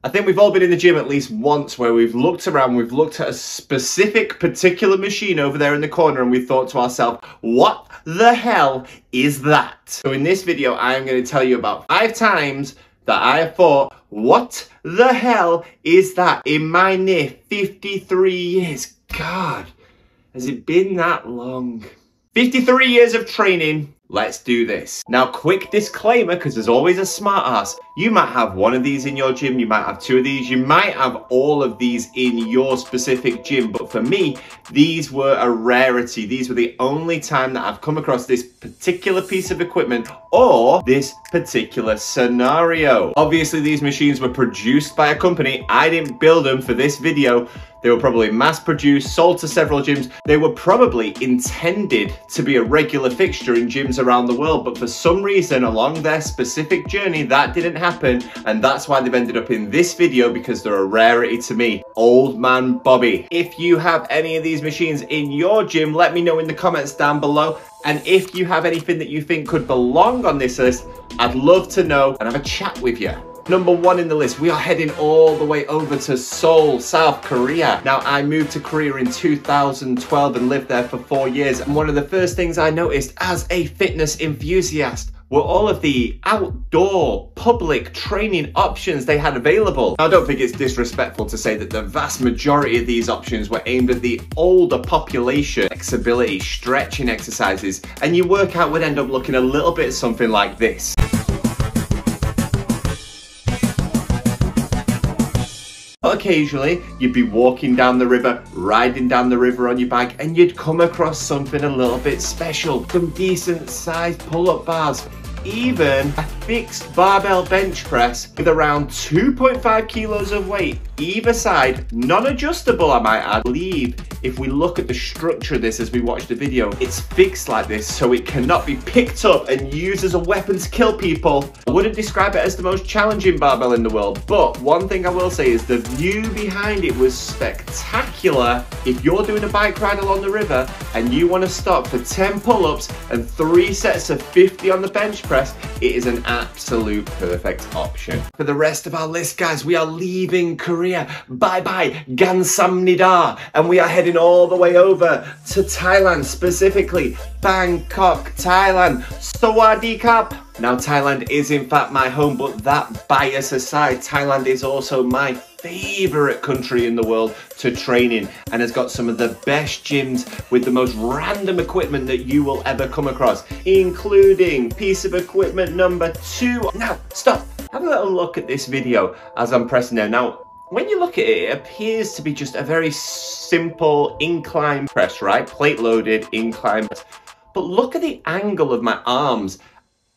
I think we've all been in the gym at least once where we've looked around, we've looked at a specific particular machine over there in the corner and we thought to ourselves, what the hell is that? So in this video, I am going to tell you about 5 times that I have thought, what the hell is that in my near 53 years? God, has it been that long? 53 years of training. Let's do this. Now, quick disclaimer, because there's always a smart ass. You might have one of these in your gym, you might have 2 of these, you might have all of these in your specific gym, but for me, these were a rarity. These were the only time that I've come across this particular piece of equipment or this particular scenario. Obviously, these machines were produced by a company. I didn't build them for this video. They were probably mass-produced, sold to several gyms. They were probably intended to be a regular fixture in gyms around the world, but for some reason along their specific journey, that didn't happen, and that's why they've ended up in this video, because they're a rarity to me. Old Man Bobby. If you have any of these machines in your gym, let me know in the comments down below. And if you have anything that you think could belong on this list, I'd love to know and have a chat with you. Number 1 in the list, we are heading all the way over to Seoul, South Korea. Now, I moved to Korea in 2012 and lived there for 4 years. And one of the first things I noticed as a fitness enthusiast were all of the outdoor public training options they had available. Now, I don't think it's disrespectful to say that the vast majority of these options were aimed at the older population. Flexibility, stretching exercises, and your workout would end up looking a little bit something like this. Occasionally, you'd be walking down the river, riding down the river on your bike, and you'd come across something a little bit special. Some decent sized pull-up bars, even a fixed barbell bench press with around 2.5 kilos of weight either side, non-adjustable I might add. I believe if we look at the structure of this as we watch the video, it's fixed like this so it cannot be picked up and used as a weapon to kill people. I wouldn't describe it as the most challenging barbell in the world, but one thing I will say is the view behind it was spectacular. If you're doing a bike ride along the river and you want to stop for 10 pull-ups and 3 sets of 50 on the bench press, it is an absolute perfect option. For the rest of our list, guys, we are leaving Korea. Bye-bye, Gamsamnida. And we are heading all the way over to Thailand, specifically Bangkok, Thailand. Sawadee Krap. Now, Thailand is in fact my home, but that bias aside, Thailand is also my favorite country in the world to train in and has got some of the best gyms with the most random equipment that you will ever come across, including piece of equipment number 2. Now, stop. Have a little look at this video as I'm pressing there. Now, when you look at it, it appears to be just a very simple incline press, right? Plate loaded incline press. But look at the angle of my arms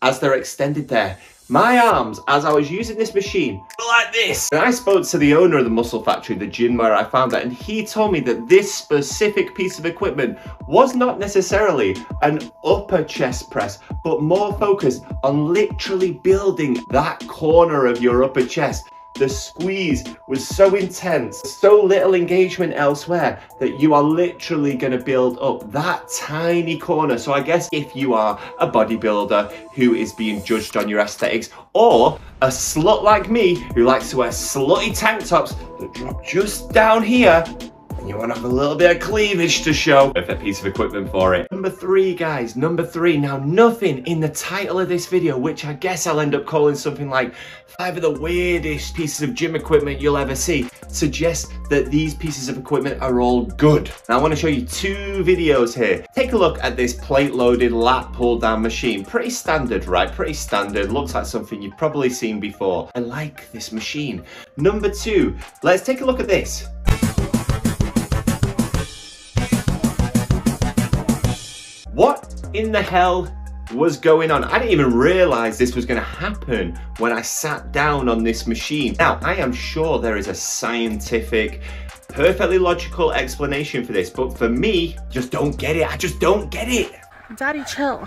as they're extended there. My arms, as I was using this machine, were like this. And I spoke to the owner of the Muscle Factory, the gym where I found that, and he told me that this specific piece of equipment was not necessarily an upper chest press, but more focused on literally building that corner of your upper chest. The squeeze was so intense, so little engagement elsewhere, that you are literally going to build up that tiny corner. So I guess if you are a bodybuilder who is being judged on your aesthetics, or a slut like me who likes to wear slutty tank tops that drop just down here, and you want to have a little bit of cleavage to show, perfect piece of equipment for it. Number 3, guys, number 3. Now, nothing in the title of this video, which I guess I'll end up calling something like 5 of the weirdest pieces of gym equipment you'll ever see, suggests that these pieces of equipment are all good. Now, I want to show you 2 videos here. Take a look at this plate-loaded lat pull-down machine. Pretty standard, right? Pretty standard. Looks like something you've probably seen before. I like this machine. Number 2, let's take a look at this. What in the hell was going on? I didn't even realize this was going to happen when I sat down on this machine. Now, I am sure there is a scientific, perfectly logical explanation for this, but for me, just don't get it. I just don't get it. Daddy, chill.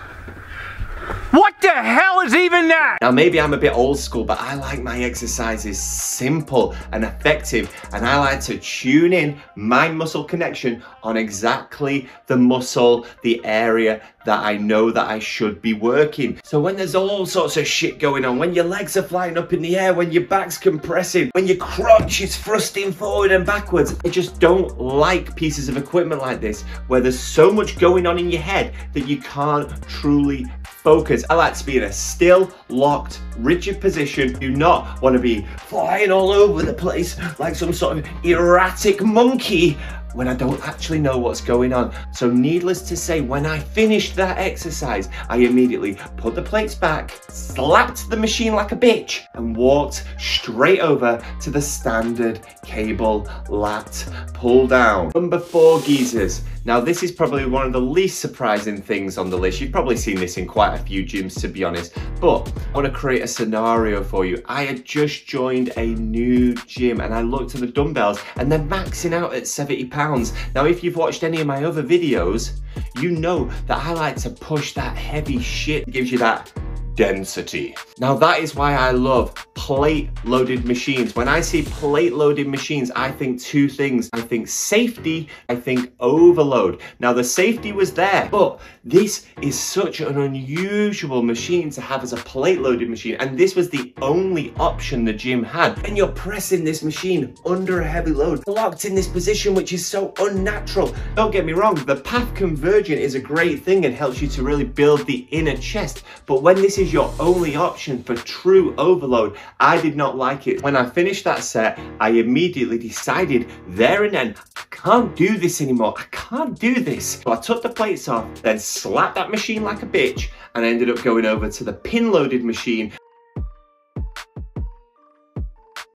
What the hell is even that? Now maybe I'm a bit old school, but I like my exercises simple and effective, and I like to tune in my muscle connection on exactly the muscle, the area that I know that I should be working. So when there's all sorts of shit going on, when your legs are flying up in the air, when your back's compressing, when your crotch is thrusting forward and backwards, I just don't like pieces of equipment like this where there's so much going on in your head that you can't truly focus. I like to be in a still, locked, rigid position. Do not want to be flying all over the place like some sort of erratic monkey when I don't actually know what's going on. So needless to say, when I finished that exercise, I immediately put the plates back, slapped the machine like a bitch, and walked straight over to the standard cable lat pull down. Number 4, geezers. Now this is probably one of the least surprising things on the list. You've probably seen this in quite a few gyms, to be honest, but I want to create a scenario for you. I had just joined a new gym and I looked at the dumbbells and they're maxing out at 70 pounds. Now if you've watched any of my other videos, you know that I like to push that heavy shit. It gives you that density. Now that is why I love plate loaded machines. When I see plate loaded machines, I think 2 things. I think safety, I think overload. Now the safety was there, but this is such an unusual machine to have as a plate loaded machine, and this was the only option the gym had. And you're pressing this machine under a heavy load, locked in this position, which is so unnatural. Don't get me wrong, the path convergent is a great thing and helps you to really build the inner chest, but when this is your only option for true overload, I did not like it. When I finished that set, I immediately decided there and then, I can't do this anymore. I can't do this. So I took the plates off, then slapped that machine like a bitch, and I ended up going over to the pin loaded machine.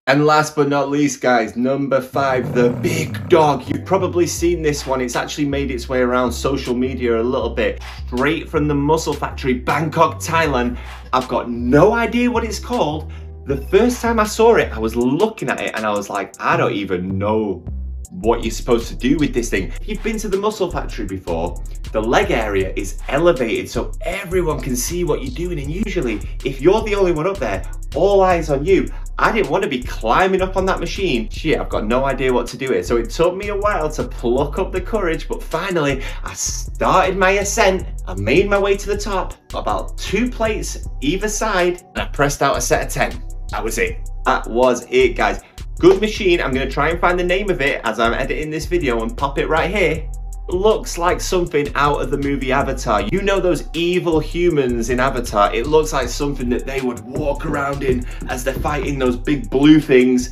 And last but not least, guys, number 5, the big dog. You've probably seen this one. It's actually made its way around social media a little bit. Straight from the Muscle Factory, Bangkok, Thailand. I've got no idea what it's called. The first time I saw it, I was looking at it and I was like, I don't even know what you're supposed to do with this thing. If you've been to the Muscle Factory before, the leg area is elevated so everyone can see what you're doing, and usually if you're the only one up there, all eyes on you. I didn't want to be climbing up on that machine. Shit, I've got no idea what to do here. So it took me a while to pluck up the courage, but finally I started my ascent. I made my way to the top, got about 2 plates either side, and I pressed out a set of 10. That was it. That was it, guys. Good machine. I'm going to try and find the name of it as I'm editing this video and pop it right here. Looks like something out of the movie Avatar. You know those evil humans in Avatar? It looks like something that they would walk around in as they're fighting those big blue things.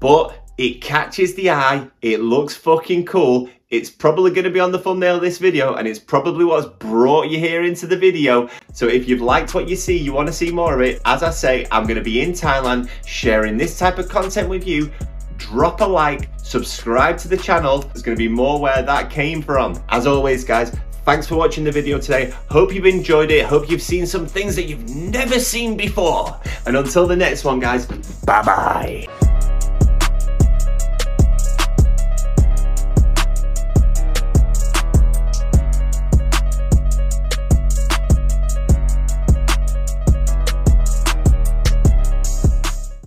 But it catches the eye. It looks fucking cool. It's probably going to be on the thumbnail of this video, and it's probably what's brought you here into the video. So if you've liked what you see, you want to see more of it, as I say, I'm going to be in Thailand sharing this type of content with you. Drop a like, subscribe to the channel. There's going to be more where that came from. As always, guys, thanks for watching the video today. Hope you've enjoyed it. Hope you've seen some things that you've never seen before. And until the next one, guys, bye-bye.